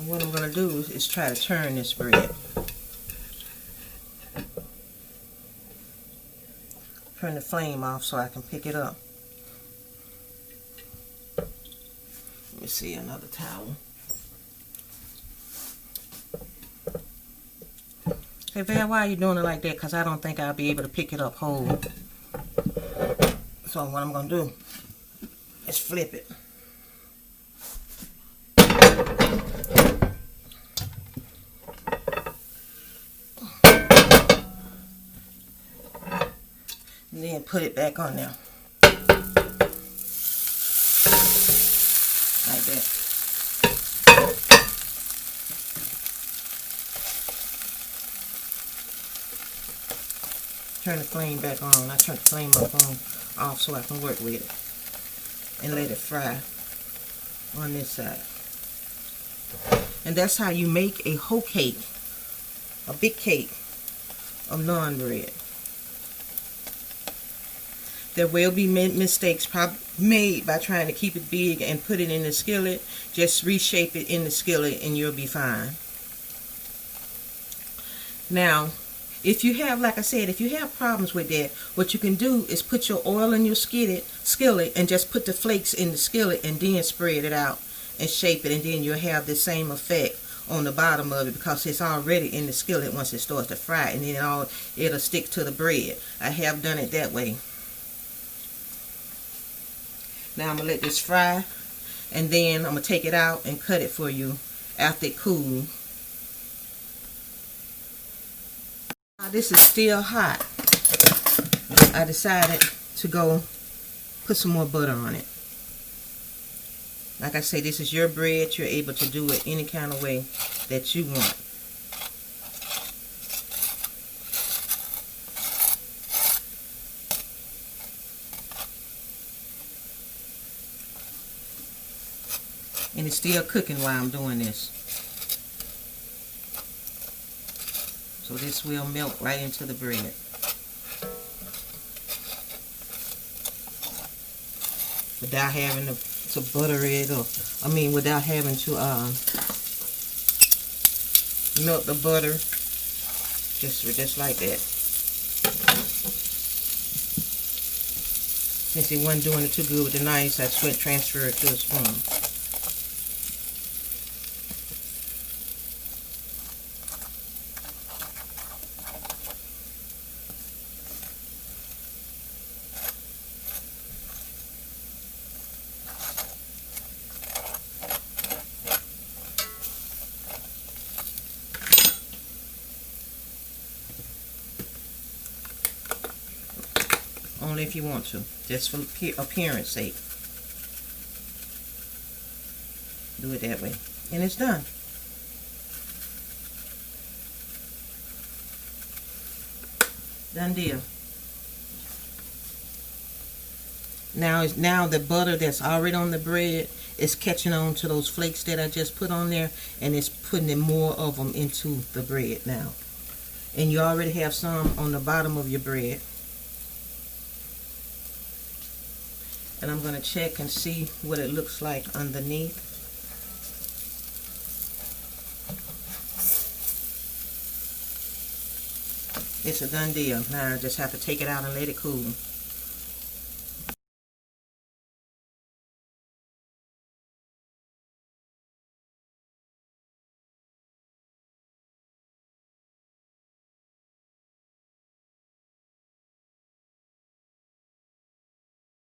what I'm going to do is try to turn this bread. Turn the flame off so I can pick it up. Let me see, another towel. Hey Val, why are you doing it like that? Because I don't think I'll be able to pick it up whole. So what I'm going to do is flip it. And then put it back on there. Like that. Turn the flame back on. I turn the flame off so I can work with it. And let it fry on this side. And that's how you make a whole cake. A big cake of naan bread. There will be mistakes probably made by trying to keep it big and put it in the skillet. Just reshape it in the skillet and you'll be fine. Now, if you have, like I said, if you have problems with that, what you can do is put your oil in your skillet and just put the flakes in the skillet and then spread it out and shape it, and then you'll have the same effect on the bottom of it because it's already in the skillet once it starts to fry, and then it'll stick to the bread. I have done it that way. Now I'm going to let this fry, and then I'm going to take it out and cut it for you after it cools. This is still hot. I decided to go put some more butter on it. Like I say, this is your bread. You're able to do it any kind of way that you want. And it's still cooking while I'm doing this. So this will melt right into the bread. Without having to butter it, or without having to melt the butter, just like that. Since he wasn't doing it too good with the knife, I transferred it to a spoon. Only if you want to, just for appearance sake. Do it that way, and it's done. Done deal. Now the butter that's already on the bread is catching on to those flakes that I just put on there, and it's putting more of them into the bread now. And you already have some on the bottom of your bread. And I'm going to check and see what it looks like underneath. It's a done deal. Now I just have to take it out and let it cool.